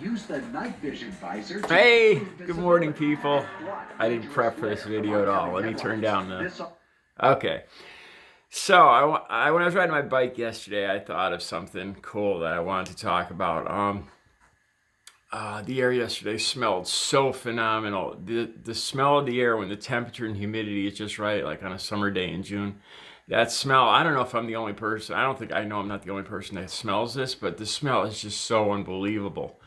Use the night vision visor. Hey, good morning, people. I didn't prep for this video at all. Let me turn down the... Okay. So, when I was riding my bike yesterday, I thought of something cool that I wanted to talk about. The air yesterday smelled so phenomenal. The smell of the air when the temperature and humidity is just right, like on a summer day in June. That smell, I don't know if I'm the only person. I know I'm not the only person that smells this, but the smell is just so unbelievable.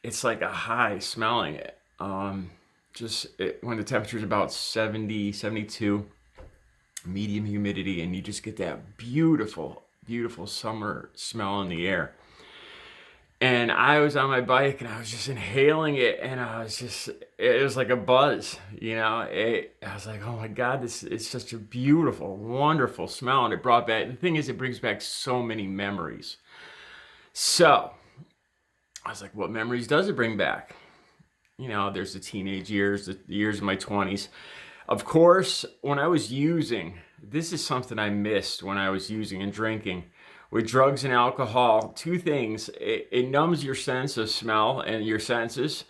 It's like a high smelling it. When the temperature is about 70, 72, medium humidity, and you just get that beautiful, beautiful summer smell in the air. And I was on my bike and I was just inhaling it, and it was like a buzz, I was like, oh my God, this is such a beautiful, wonderful smell. And the thing is, it brings back so many memories. So I was like, what memories does it bring back? There's the teenage years, the years of my 20s. Of course, when I was using, this is something I missed when I was using and drinking. With drugs and alcohol, two things. It numbs your sense of smell and your senses,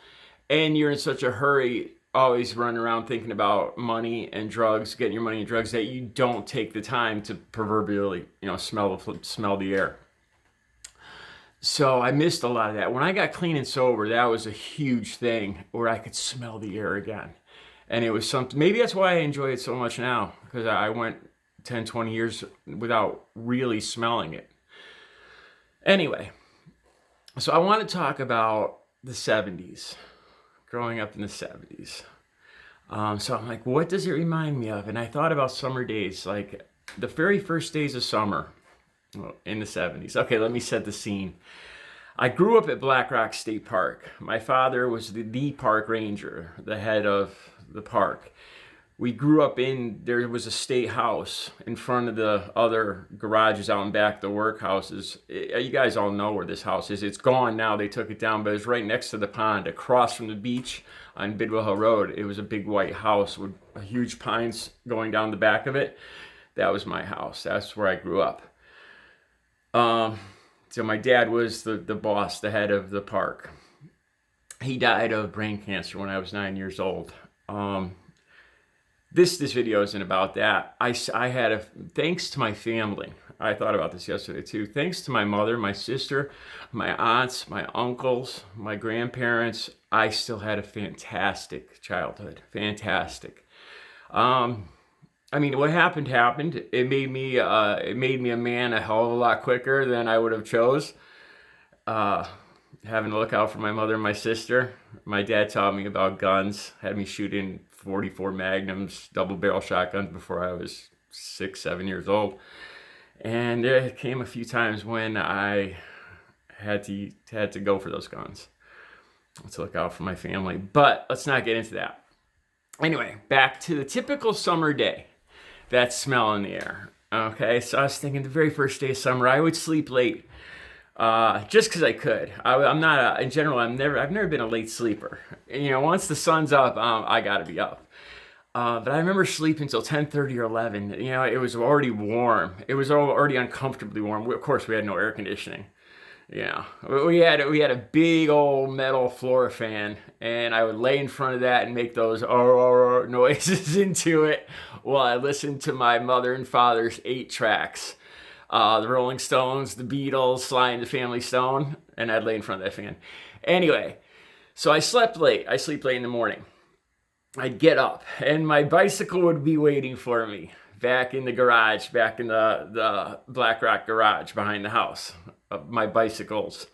and you're in such a hurry, always running around thinking about money and drugs, getting your money and drugs, that you don't take the time to proverbially, smell the air. So I missed a lot of that. When I got clean and sober, that was a huge thing where I could smell the air again. And it was something, maybe that's why I enjoy it so much now, because I went 10, 20 years without really smelling it. Anyway, so I want to talk about the 70s, growing up in the 70s. So I'm like, what does it remind me of? And I thought about summer days, like the very first days of summer in the 70s. Okay, let me set the scene. I grew up at Black Rock State Park. My father was the park ranger, the head of the park. We grew up there was a state house in front of the other garages out in back, the workhouses. You guys all know where this house is. It's gone now. They took it down, but it's right next to the pond, across from the beach on Bidwell Hill Road. It was a big white house with huge pines going down the back of it. That was my house. That's where I grew up. So my dad was the boss, the head of the park. He died of brain cancer when I was 9 years old. This video isn't about that. Thanks to my family. I thought about this yesterday too. Thanks to my mother, my sister, my aunts, my uncles, my grandparents, I still had a fantastic childhood. Fantastic. What happened. It made me a man a hell of a lot quicker than I would have chose. Having to look out for my mother and my sister. My dad taught me about guns, had me shooting 44 Magnums, double barrel shotguns before I was 6, 7 years old. And there came a few times when I had to go for those guns to look out for my family. But let's not get into that. Anyway, back to the typical summer day. That smell in the air. Okay, so I was thinking the very first day of summer, I would sleep late. Just because I could. I'm not in general. I've never been a late sleeper. Once the sun's up, I gotta be up. But I remember sleeping until 10:30 or 11. It was already warm. It was already uncomfortably warm. Of course, we had no air conditioning. We had a big old metal floor fan, and I would lay in front of that and make those noises into it while I listened to my mother and father's 8 tracks. The Rolling Stones, the Beatles, Sly and the Family Stone, and I'd lay in front of that fan. Anyway, so I slept late. I sleep late in the morning. I'd get up, and my bicycle would be waiting for me back in the garage, back in the Black Rock garage behind the house. My bicycles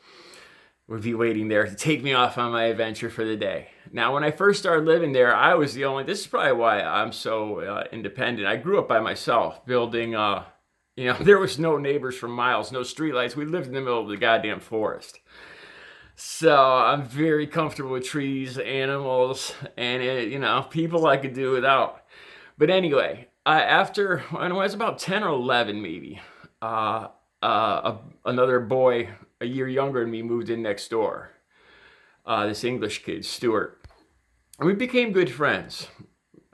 would be waiting there to take me off on my adventure for the day. Now, when I first started living there, I was this is probably why I'm so independent. I grew up by myself, building... there was no neighbors for miles, no streetlights. We lived in the middle of the goddamn forest. So I'm very comfortable with trees, animals, and, people I could do without. But anyway, when I was about 10 or 11 maybe, another boy a year younger than me moved in next door. This English kid, Stuart. And we became good friends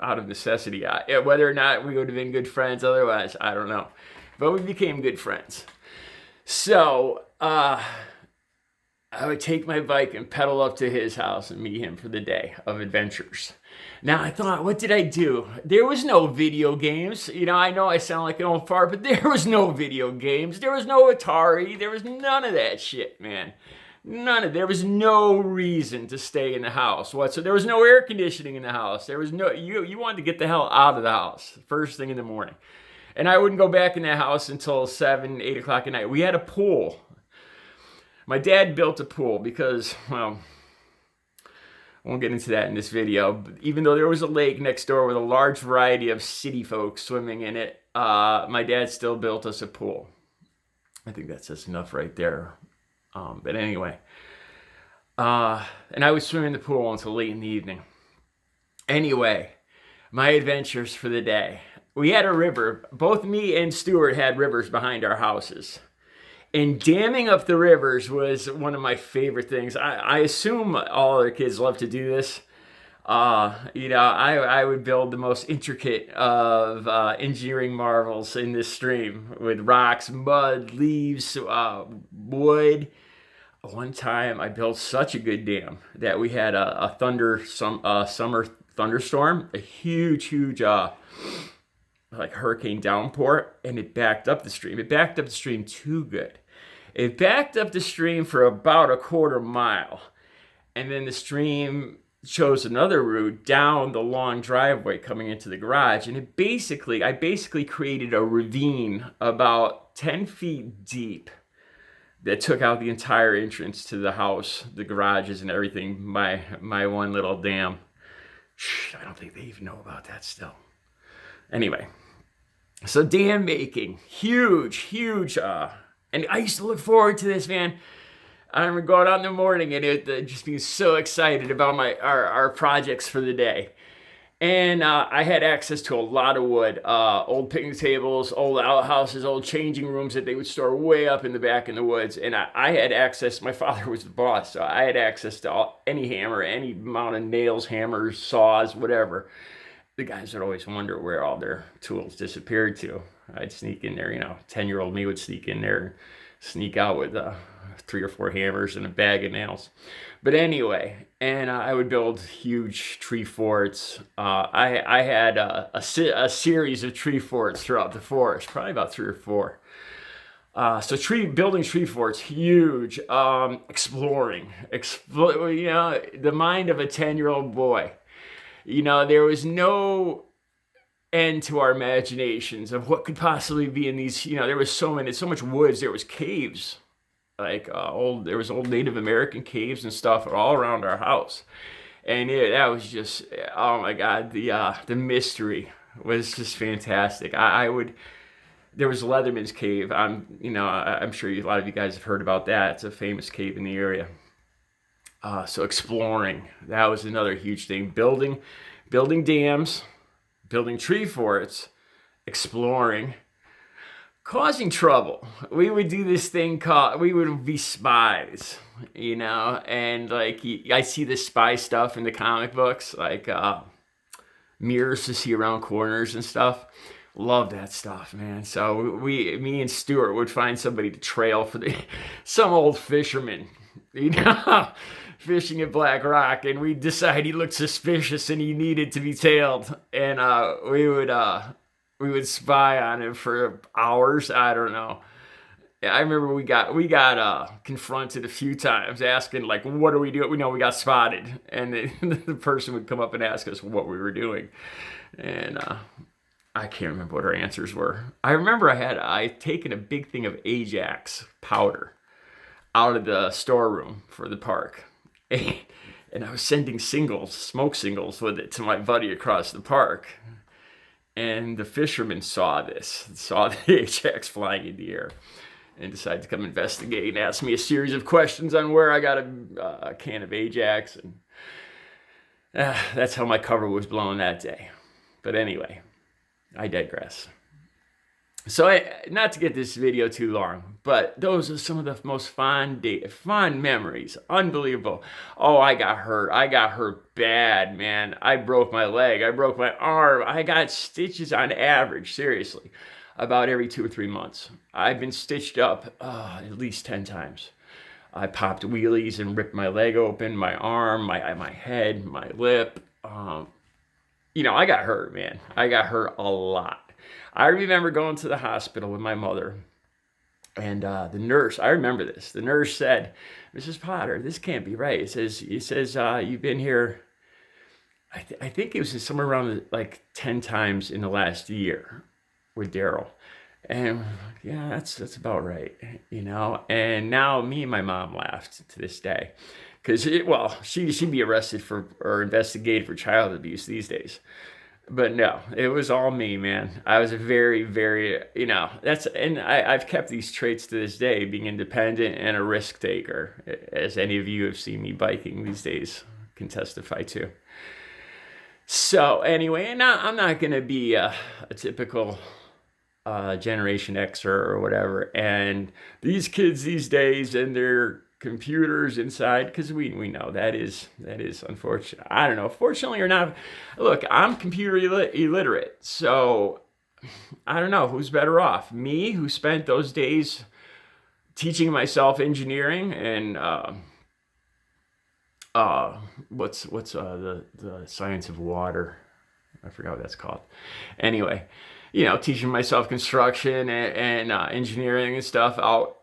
out of necessity. Whether or not we would have been good friends otherwise, I don't know. But we became good friends. So, I would take my bike and pedal up to his house and meet him for the day of adventures. Now I thought, what did I do? There was no video games. I know I sound like an old fart, but there was no video games. There was no Atari. There was none of that shit, man. There was no reason to stay in the house. So there was no air conditioning in the house. There was no, you wanted to get the hell out of the house first thing in the morning. And I wouldn't go back in that house until 7, 8 o'clock at night. We had a pool. My dad built a pool because, well, I won't get into that in this video. But even though there was a lake next door with a large variety of city folks swimming in it, my dad still built us a pool. I think that says enough right there. But anyway, and I would swim in the pool until late in the evening. Anyway, my adventures for the day. We had a river. Both me and Stuart had rivers behind our houses. And damming up the rivers was one of my favorite things. I assume all other kids love to do this. I would build the most intricate of engineering marvels in this stream with rocks, mud, leaves, wood. One time I built such a good dam that we had a summer thunderstorm, a huge, like hurricane downpour, and it backed up the stream. It backed up the stream too good. It backed up the stream for about a quarter mile, and then the stream chose another route down the long driveway coming into the garage, and I basically created a ravine about 10 feet deep that took out the entire entrance to the house, the garages and everything, my one little dam. I don't think they even know about that still. Anyway, so dam making, huge, and I used to look forward to this, man. I remember going out in the morning and just being so excited about our projects for the day. And I had access to a lot of wood, old picnic tables, old outhouses, old changing rooms that they would store way up in the back in the woods. And I had access, my father was the boss, so I had access to any hammer, any amount of nails, hammers, saws, whatever. The guys would always wonder where all their tools disappeared to. I'd sneak in there, 10-year-old me would sneak in there, sneak out with 3 or 4 hammers and a bag of nails. But anyway, and I would build huge tree forts. I had a series of tree forts throughout the forest, probably about 3 or 4. Building tree forts, huge. Exploring, the mind of a 10-year-old boy. There was no end to our imaginations of what could possibly be in these. There was so much woods. There was caves. There was old Native American caves and stuff all around our house, and that was just, oh my God, the mystery was just fantastic. There was Leatherman's Cave. I'm sure a lot of you guys have heard about that. It's a famous cave in the area. So exploring, that was another huge thing. Building dams, building tree forts, exploring. Causing trouble. We would do this thing called, we would be spies, and I see this spy stuff in the comic books, mirrors to see around corners and stuff. Love that stuff, man. So me and Stuart would find somebody to trail for some old fisherman, fishing at Black Rock, and we'd decide he looked suspicious and he needed to be tailed, and we would spy on him for hours. I don't know. I remember we got confronted a few times asking, what are we doing? We know we got spotted. And the person would come up and ask us what we were doing. And I can't remember what our answers were. I remember I'd taken a big thing of Ajax powder out of the storeroom for the park. And I was sending smoke signals with it to my buddy across the park. And the fisherman saw the Ajax flying in the air, and decided to come investigate and ask me a series of questions on where I got a can of Ajax. And that's how my cover was blown that day. But anyway, I digress. So not to get this video too long, but those are some of the most fond memories. Unbelievable. Oh, I got hurt bad, man. I broke my leg. I broke my arm. I got stitches on average, seriously, about every 2 or 3 months. I've been stitched up at least 10 times. I popped wheelies and ripped my leg open, my arm, my head, my lip. I got hurt, man. I got hurt a lot. I remember going to the hospital with my mother, and the nurse, I remember this. The nurse said, "Mrs. Potter, this can't be right." It says you've been here. I think it was somewhere around like 10 times in the last year with Daryl. And yeah, that's about right, And now me and my mom laughed to this day, because she'd be arrested for or investigated for child abuse these days. But no, it was all me, man. I was a very, very, I've kept these traits to this day, being independent and a risk taker, as any of you have seen me biking these days can testify to. So anyway, and now I'm not going to be a typical Generation Xer or whatever. And these kids these days and their computers inside, because we know that is unfortunate. I don't know, fortunately or not. Look, I'm computer illiterate, so I don't know who's better off. Me, who spent those days teaching myself engineering and what's the science of water? I forgot what that's called. Anyway, teaching myself construction and engineering and stuff out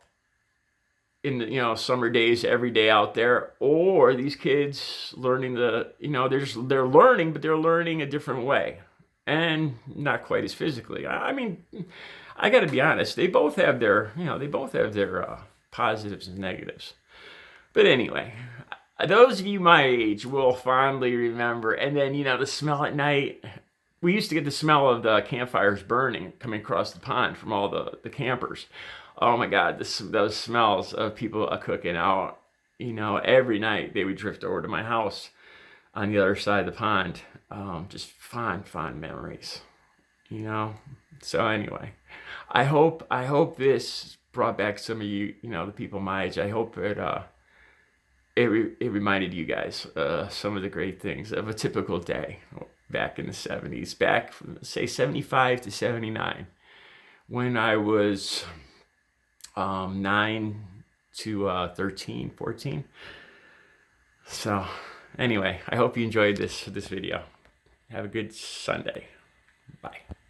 in the summer days, every day out there, or these kids learning they're learning, but they're learning a different way, and not quite as physically. I mean, I got to be honest. They both have their positives and negatives. But anyway, those of you my age will fondly remember. And then, the smell at night. We used to get the smell of the campfires burning coming across the pond from all the campers. Oh my God, those smells of people cooking out. Every night they would drift over to my house on the other side of the pond. Just fond memories. So anyway, I hope this brought back some of you, the people my age. I hope it reminded you guys some of the great things of a typical day back in the 70s, back from, say, 75 to 79, when I was 9 to 13, 14. So anyway, I hope you enjoyed this video. Have a good Sunday. Bye.